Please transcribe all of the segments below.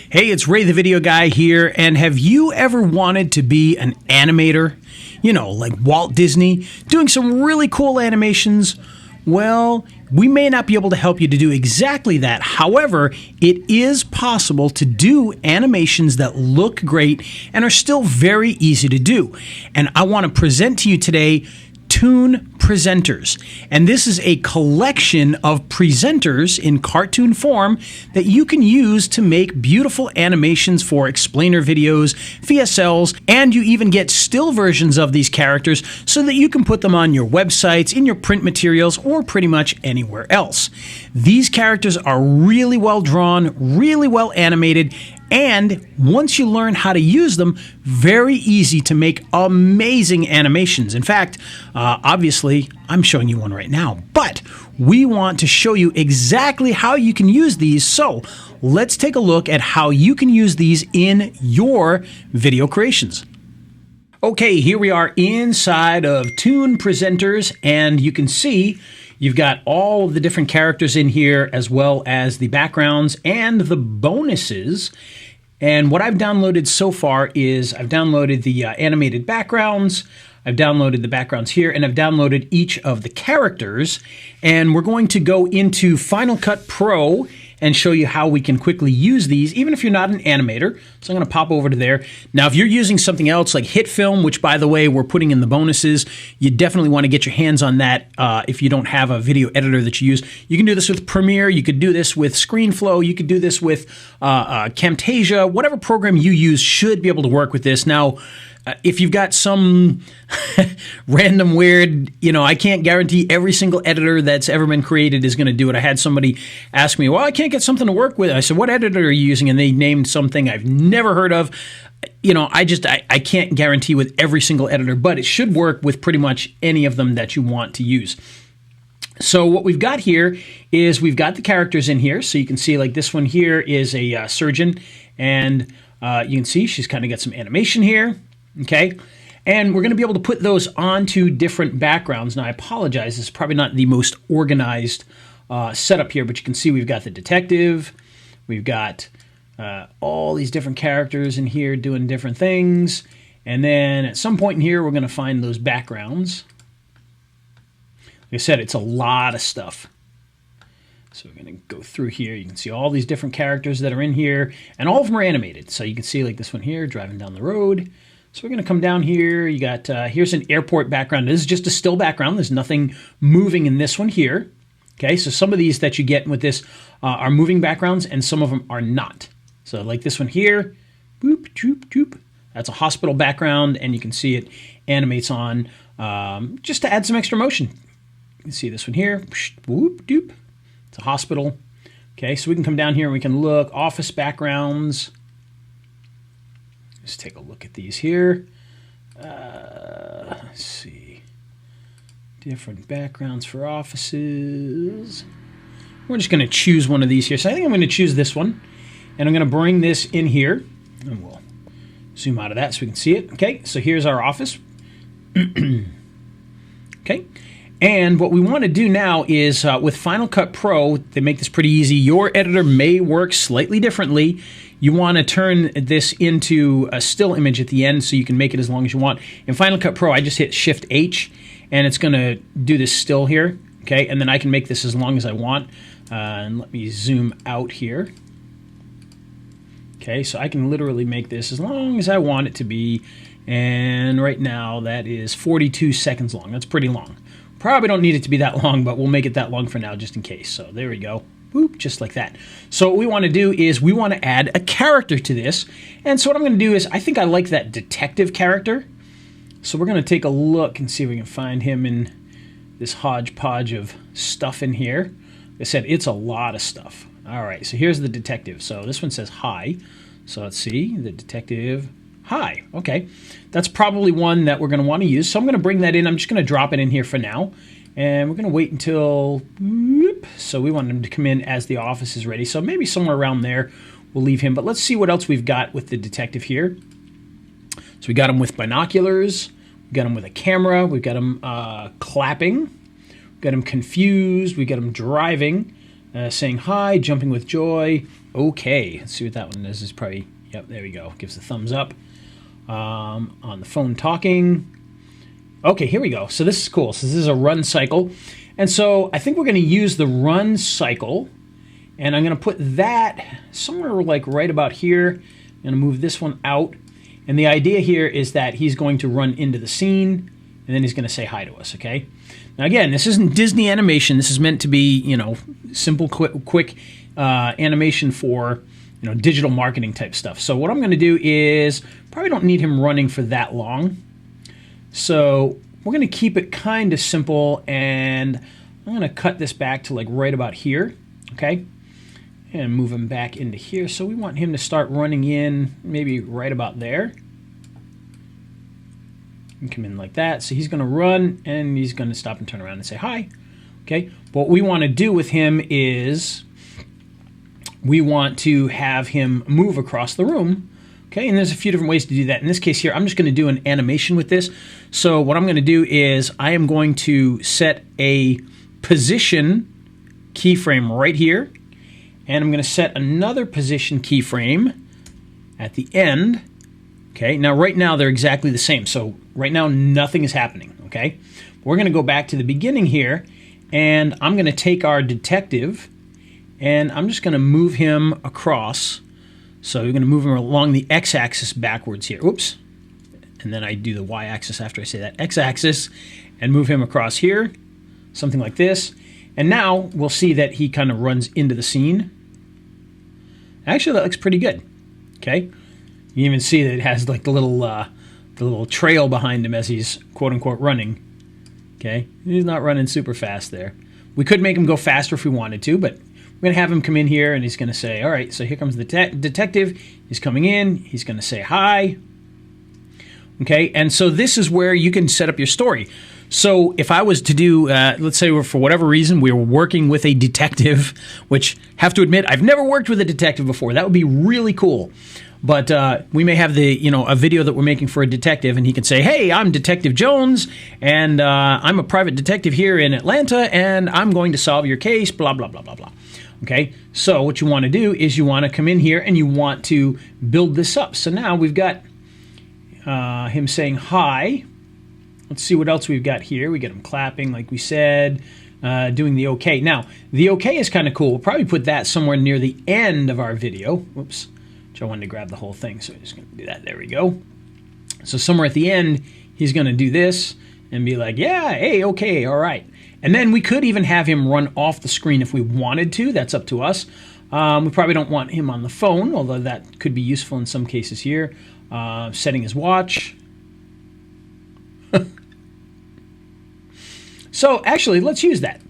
Hey, it's Ray the Video Guy here, and have you ever wanted to be an animator? You know, like Walt Disney, doing some really cool animations? Well, we may not be able to help you to do exactly that. However, it is possible to do animations that look great and are still very easy to do. And I want to present to you today Toon presenters. And this is a collection of presenters in cartoon form that you can use to make beautiful animations for explainer videos, VSLs, and you even get still versions of these characters so that you can put them on your websites, in your print materials, or pretty much anywhere else. These characters are really well drawn, really well animated, and once you learn how to use them, very easy to make amazing animations. In fact, obviously, I'm showing you one right now, but we want to show you exactly how you can use these. So let's take a look at how you can use these in your video creations. Okay, here we are inside of Toon Presenters, and you can see you've got all of the different characters in here, as well as the backgrounds and the bonuses. And what I've downloaded so far is I've downloaded the animated backgrounds, I've downloaded the backgrounds here, and I've downloaded each of the characters. And we're going to go into Final Cut Pro and show you how we can quickly use these, even if you're not an animator. So I'm going to pop over to there. Now, if you're using something else like HitFilm, which, by the way, we're putting in the bonuses, you definitely want to get your hands on that if you don't have a video editor that you use. You can do this with Premiere. You could do this with ScreenFlow. You could do this with Camtasia. Whatever program you use should be able to work with this. Now, if you've got some random weird, I can't guarantee every single editor that's ever been created is going to do it. I had somebody ask me, well, I can't get something to work with. I said, what editor are you using? And they named something I've never heard of. I can't guarantee with every single editor, but it should work with pretty much any of them that you want to use. So what we've got here is we've got the characters in here. So you can see like this one here is a surgeon, and you can see she's kind of got some animation here. Okay, and we're going to be able to put those onto different backgrounds. Now, I apologize, this is probably not the most organized setup here, but you can see we've got the detective, we've got all these different characters in here doing different things, and then at some point in here, we're going to find those backgrounds. Like I said, it's a lot of stuff. So we're going to go through here. You can see all these different characters that are in here, and all of them are animated. So you can see like this one here, driving down the road. So we're going to come down here. You got, here's an airport background. This is just a still background. There's nothing moving in this one here. Okay, so some of these that you get with this are moving backgrounds, and some of them are not. So like this one here, boop, doop, doop. That's a hospital background, and you can see it animates on just to add some extra motion. You can see this one here, whoop, doop. It's a hospital. Okay, so we can come down here and we can look, office backgrounds. Let's take a look at these here. Let's see. Different backgrounds for offices. We're just going to choose one of these here. So I think I'm going to choose this one. And I'm going to bring this in here. And we'll zoom out of that so we can see it. Okay, so here's our office. Okay. And what we want to do now is with Final Cut Pro, they make this pretty easy. Your editor may work slightly differently. You want to turn this into a still image at the end so you can make it as long as you want. In Final Cut Pro, I just hit Shift-H, and it's going to do this still here. Okay, and then I can make this as long as I want. And let me zoom out here. Okay, so I can literally make this as long as I want it to be. And right now, that is 42 seconds long. That's pretty long. Probably don't need it to be that long, but we'll make it that long for now just in case. So there we go. Boop, just like that. So what we want to do is we want to add a character to this. And so what I'm going to do is I think I like that detective character. So we're going to take a look and see if we can find him in this hodgepodge of stuff in here. Like I said, it's a lot of stuff. All right, so here's the detective. So this one says hi. So let's see, the detective. Hi, okay. That's probably one that we're going to want to use. So I'm going to bring that in. I'm just going to drop it in here for now. And we're going to wait until, whoop, so we want him to come in as the office is ready. So maybe somewhere around there we'll leave him. But let's see what else we've got with the detective here. So we got him with binoculars. We got him with a camera. We've got him clapping. We got him confused. We got him driving. saying hi, jumping with joy. Okay, let's see what that one is. Is probably, yep, there we go. Gives a thumbs up. On the phone talking. Okay, here we go. So this is cool. So this is a run cycle. And so I think we're going to use the run cycle. And I'm going to put that somewhere like right about here. I'm going to move this one out. And the idea here is that he's going to run into the scene, and then he's going to say hi to us, okay? Now, again, this isn't Disney animation. This is meant to be, you know, simple, quick animation for, you know, digital marketing type stuff. So what I'm going to do is, probably don't need him running for that long. So we're going to keep it kind of simple, and I'm going to cut this back to like right about here, okay? And move him back into here. So we want him to start running in maybe right about there. And come in like that. So he's going to run, and he's going to stop and turn around and say hi. Okay. But what we want to do with him is we want to have him move across the room. Okay. And there's a few different ways to do that. In this case here, I'm just going to do an animation with this. So what I'm going to do is I am going to set a position keyframe right here. And I'm going to set another position keyframe at the end. Okay, now right now they're exactly the same. So right now nothing is happening, okay? We're going to go back to the beginning here, and I'm going to take our detective, and I'm just going to move him across. So we're going to move him along the x-axis backwards here. Oops. And then I do the y-axis after I say that. X-axis, and move him across here, something like this. And now we'll see that he kind of runs into the scene. Actually, that looks pretty good. Okay, you even see that it has like the little trail behind him as he's quote unquote running. Okay, he's not running super fast there. We could make him go faster if we wanted to, but we're gonna have him come in here, and he's gonna say, "All right, so here comes the detective. He's coming in. He's gonna say hi." Okay, and so this is where you can set up your story. So if I was to do, let's say for whatever reason, we were working with a detective, which have to admit, I've never worked with a detective before. That would be really cool. But we may have a video that we're making for a detective, and he can say, "Hey, I'm Detective Jones, and I'm a private detective here in Atlanta, and I'm going to solve your case, blah, blah, blah, blah, blah." Okay, so what you want to do is you want to come in here, and you want to build this up. So now we've got him saying hi. Let's see what else we've got here. We get him clapping, like we said, doing the okay. Now, the okay is kind of cool. We'll probably put that somewhere near the end of our video. Whoops. I wanted to grab the whole thing, so I'm just going to do that. There we go. So somewhere at the end, he's going to do this and be like, yeah, hey, okay, all right. And then we could even have him run off the screen if we wanted to. That's up to us. We probably don't want him on the phone, although that could be useful in some cases here. Setting his watch. So actually, let's use that.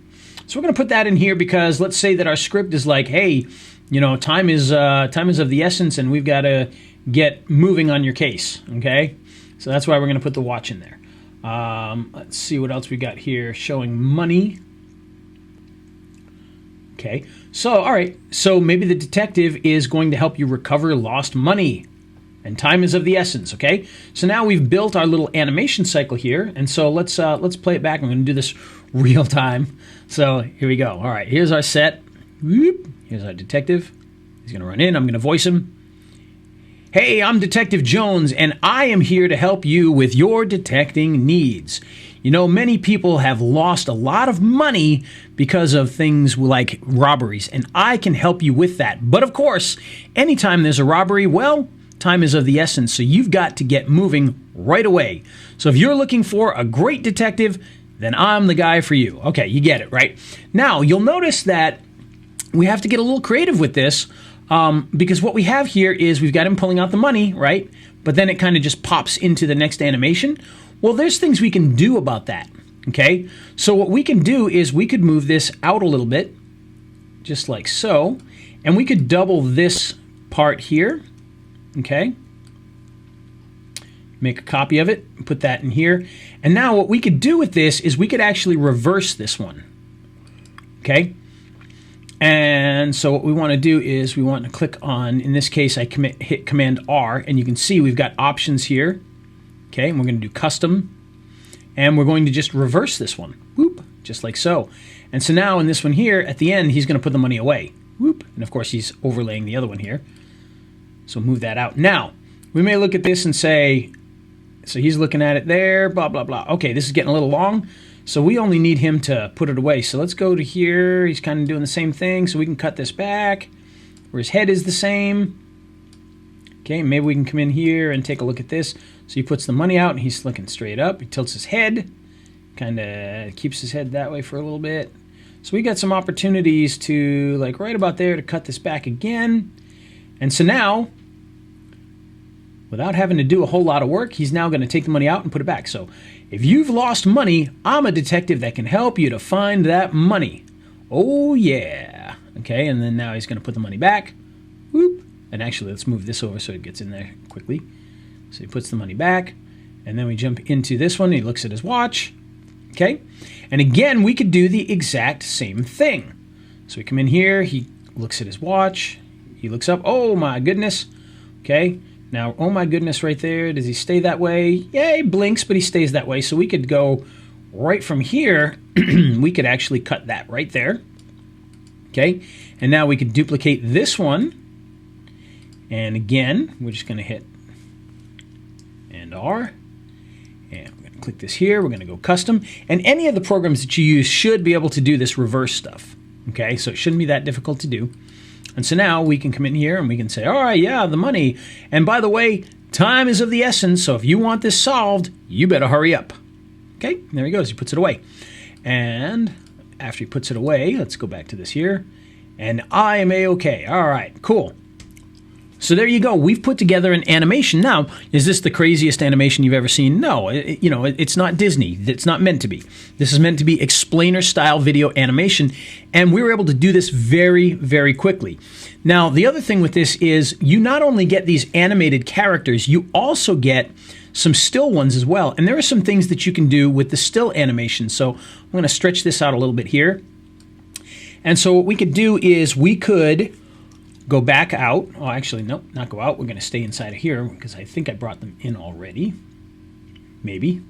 So we're going to put that in here because let's say that our script is like, hey, you know, time is of the essence, and we've got to get moving on your case. Okay, so that's why we're going to put the watch in there. Let's see what else we got here. Showing money. Okay, so all right, so maybe the detective is going to help you recover lost money. And time is of the essence, okay? So now we've built our little animation cycle here, and so let's play it back. I'm going to do this real time. So here we go. All right, here's our set. Whoop. Here's our detective. He's going to run in. I'm going to voice him. Hey, I'm Detective Jones, and I am here to help you with your detecting needs. You know, many people have lost a lot of money because of things like robberies, and I can help you with that. But of course, anytime there's a robbery, well, time is of the essence, so you've got to get moving right away. So if you're looking for a great detective, then I'm the guy for you. Okay, you get it, right? Now, you'll notice that we have to get a little creative with this because what we have here is we've got him pulling out the money, right? But then it kind of just pops into the next animation. Well, there's things we can do about that, okay? So what we can do is we could move this out a little bit, just like so, and we could double this part here. Okay, make a copy of it, put that in here. And now what we could do with this is we could actually reverse this one. Okay, and so what we want to do is we want to click on, in this case, I hit Command R, and you can see we've got options here. Okay, and we're going to do custom, and we're going to just reverse this one. Whoop, just like so. And so now in this one here, at the end, he's going to put the money away. Whoop. And of course, he's overlaying the other one here. So move that out. Now, we may look at this and say, so he's looking at it there, blah, blah, blah. Okay, this is getting a little long. So we only need him to put it away. So let's go to here. He's kind of doing the same thing. So we can cut this back where his head is the same. Okay, maybe we can come in here and take a look at this. So he puts the money out and he's looking straight up. He tilts his head, kind of keeps his head that way for a little bit. So we got some opportunities to, like right about there, to cut this back again. And so now, without having to do a whole lot of work, he's now going to take the money out and put it back. So if you've lost money, I'm a detective that can help you to find that money. Oh, yeah. Okay, and then now he's going to put the money back. Whoop. And actually, let's move this over so it gets in there quickly. So he puts the money back, and then we jump into this one. He looks at his watch. Okay, and again, we could do the exact same thing. So we come in here. He looks at his watch. He looks up. Oh, my goodness. Okay, now, oh, my goodness, right there. Does he stay that way? Yeah, he blinks, but he stays that way. So we could go right from here. We could actually cut that right there. Okay, and now we could duplicate this one. And again, we're just going to hit and R. And we're going to click this here. We're going to go custom. And any of the programs that you use should be able to do this reverse stuff. Okay, so it shouldn't be that difficult to do. And so now we can come in here and we can say, all right, yeah, the money. And by the way, time is of the essence. So if you want this solved, you better hurry up. Okay, there he goes. He puts it away. And after he puts it away, let's go back to this here. And I am A-okay. All right, cool. So there you go. We've put together an animation. Now, is this the craziest animation you've ever seen? No, it's not Disney. It's not meant to be. This is meant to be explainer-style video animation, and we were able to do this very, very quickly. Now, the other thing with this is you not only get these animated characters, you also get some still ones as well. And there are some things that you can do with the still animation. So I'm going to stretch this out a little bit here. And so what we could do is we could go back out. Oh, actually, no, not go out. We're going to stay inside of here because I think I brought them in already. Maybe.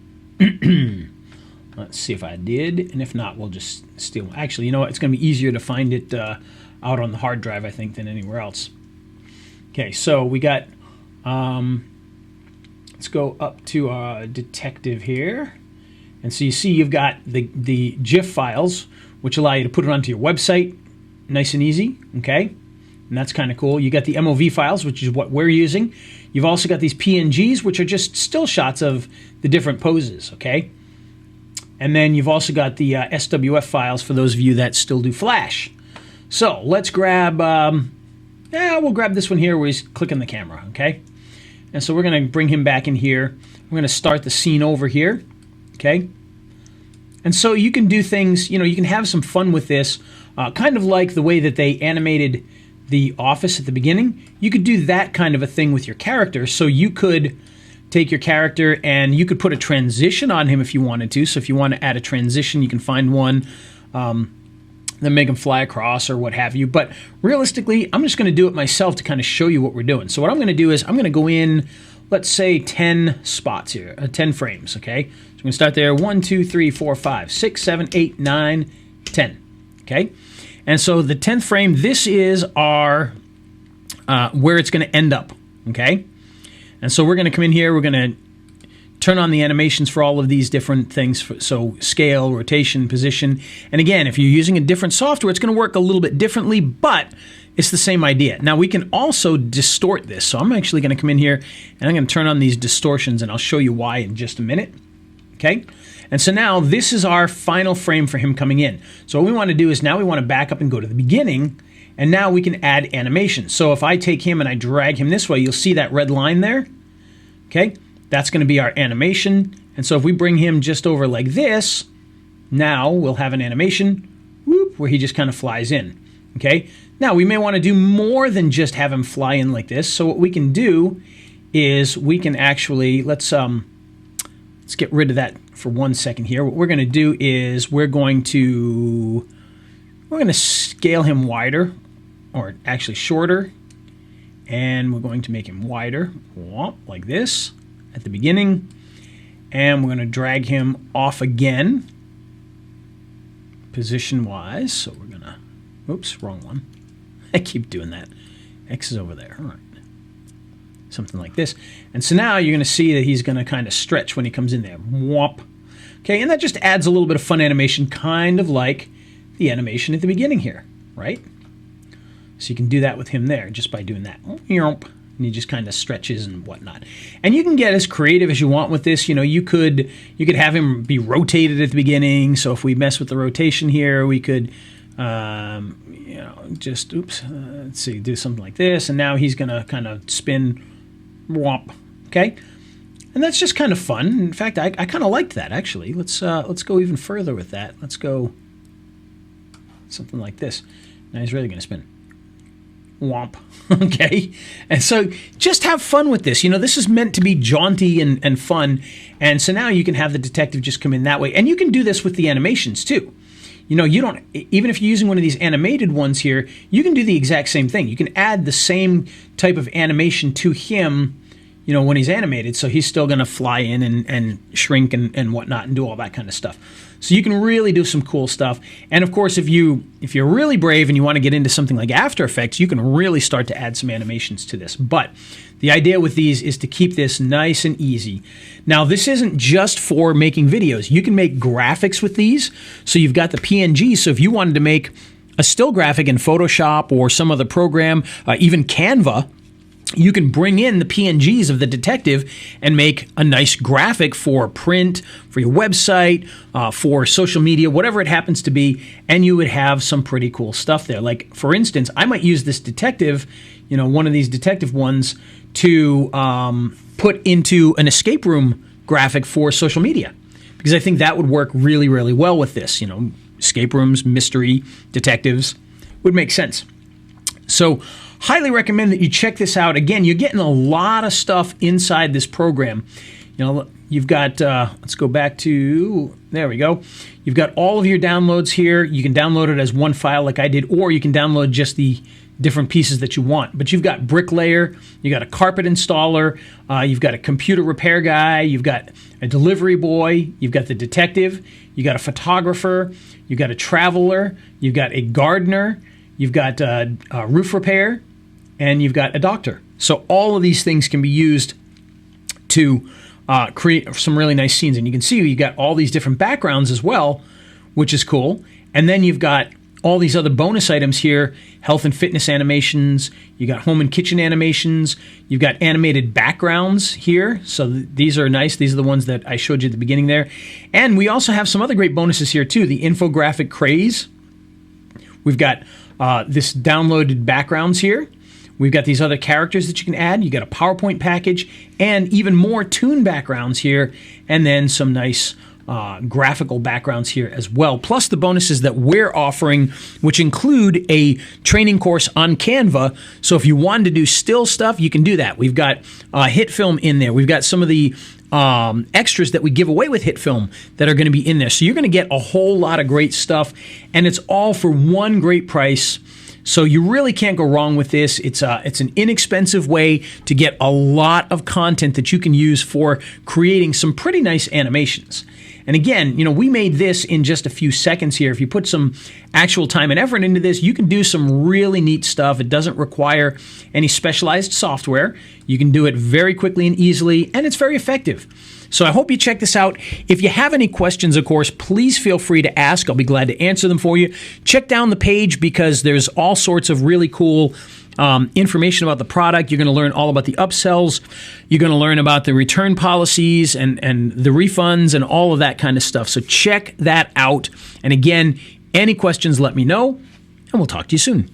Let's see if I did. And if not, we'll just steal. Actually, you know what? It's going to be easier to find it out on the hard drive, I think, than anywhere else. Okay, so we got, let's go up to detective here. And so you see you've got the GIF files, which allow you to put it onto your website. Nice and easy, okay? And that's kind of cool. You got the MOV files, which is what we're using. You've also got these PNGs, which are just still shots of the different poses, okay? And then you've also got the SWF files for those of you that still do Flash. So let's grab, we'll grab this one here where he's clicking the camera, okay? And so we're going to bring him back in here. We're going to start the scene over here, okay? And so you can do things, you can have some fun with this, kind of like the way that they animated the office at the beginning. You could do that kind of a thing with your character. So you could take your character and you could put a transition on him if you wanted to. So if you want to add a transition, you can find one, then make him fly across or what have you. But realistically, I'm just going to do it myself to kind of show you what we're doing. So what I'm going to do is I'm going to go in, let's say 10 spots here, 10 frames, okay? So I'm going to start there, 1, 2, 3, 4, 5, 6, 7, 8, 9, 10, okay? And so the 10th frame, this is our, where it's going to end up, okay? And so we're going to come in here, we're going to turn on the animations for all of these different things, so scale, rotation, position. And again, if you're using a different software, it's going to work a little bit differently, but it's the same idea. Now, we can also distort this. So I'm actually going to come in here, and I'm going to turn on these distortions, and I'll show you why in just a minute, okay? And so now this is our final frame for him coming in. So what we want to do is now we want to back up and go to the beginning, and now we can add animation. So if I take him and I drag him this way, you'll see that red line there, okay? That's going to be our animation. And so if we bring him just over like this, now we'll have an animation, whoop, where he just kind of flies in, okay? Now we may want to do more than just have him fly in like this. So what we can do is we can actually, let's get rid of that for 1 second here. What we're going to do is we're going to scale him wider, or actually shorter, and we're going to make him wider, like this at the beginning, and we're going to drag him off again, position-wise. So we're going to, oops, wrong one. I keep doing that. X is over there. All right. Something like this. And so now you're going to see that he's going to kind of stretch when he comes in there. Whomp. Okay, and that just adds a little bit of fun animation, kind of like the animation at the beginning here, right? So you can do that with him there just by doing that. And he just kind of stretches and whatnot. And you can get as creative as you want with this. You know, you could have him be rotated at the beginning. So if we mess with the rotation here, we could, you know, just, oops, let's see, do something like this. And now he's going to kind of spin, whomp, okay? And that's just kind of fun. In fact, I kind of liked that, actually. Let's go even further with that. Let's go something like this. Now he's really going to spin. Womp. Okay? And so just have fun with this. You know, this is meant to be jaunty and fun. And so now you can have the detective just come in that way. And you can do this with the animations, too. You know, you don't, even if you're using one of these animated ones here, you can do the exact same thing. You can add the same type of animation to him, you know, when he's animated, so he's still going to fly in and shrink and whatnot and do all that kind of stuff. So you can really do some cool stuff. And of course, if you're really brave and you want to get into something like After Effects, you can really start to add some animations to this. But the idea with these is to keep this nice and easy. Now, this isn't just for making videos. You can make graphics with these. So you've got the PNG. So if you wanted to make a still graphic in Photoshop or some other program, even Canva, you can bring in the PNGs of the detective and make a nice graphic for print, for your website, for social media, whatever it happens to be, and you would have some pretty cool stuff there. Like, for instance, I might use this detective, you know, one of these detective ones, to put into an escape room graphic for social media, because I think that would work really, really well with this. You know, escape rooms, mystery, detectives would make sense. So highly recommend that you check this out. Again, you're getting a lot of stuff inside this program. You know, you've got, let's go back to, there we go. You've got all of your downloads here. You can download it as one file like I did, or you can download just the different pieces that you want. But you've got bricklayer, you got a carpet installer, you've got a computer repair guy, you've got a delivery boy, you've got the detective, you got a photographer, you've got a traveler, you've got a gardener, you've got roof repair, and you've got a doctor. So all of these things can be used to create some really nice scenes. And you can see you've got all these different backgrounds as well, which is cool. And then you've got all these other bonus items here, health and fitness animations, you got home and kitchen animations, you've got animated backgrounds here. So these are nice. These are the ones that I showed you at the beginning there. And we also have some other great bonuses here too, the infographic craze. We've got this downloaded backgrounds here. We've got these other characters that you can add. You got a PowerPoint package and even more Toon backgrounds here, and then some nice graphical backgrounds here as well, plus the bonuses that we're offering, which include a training course on Canva. So if you wanted to do still stuff, you can do that. We've got hit film in there. We've got some of the extras that we give away with hit film that are going to be in there. So you're going to get a whole lot of great stuff, and it's all for one great price. So you really can't go wrong with this. It's an inexpensive way to get a lot of content that you can use for creating some pretty nice animations. And again, you know, we made this in just a few seconds here. If you put some actual time and effort into this, you can do some really neat stuff. It doesn't require any specialized software. You can do it very quickly and easily, and it's very effective. So I hope you check this out. If you have any questions, of course, please feel free to ask. I'll be glad to answer them for you. Check down the page because there's all sorts of really cool information about the product. You're going to learn all about the upsells. You're going to learn about the return policies and the refunds and all of that kind of stuff. So check that out. And again, any questions, let me know, and we'll talk to you soon.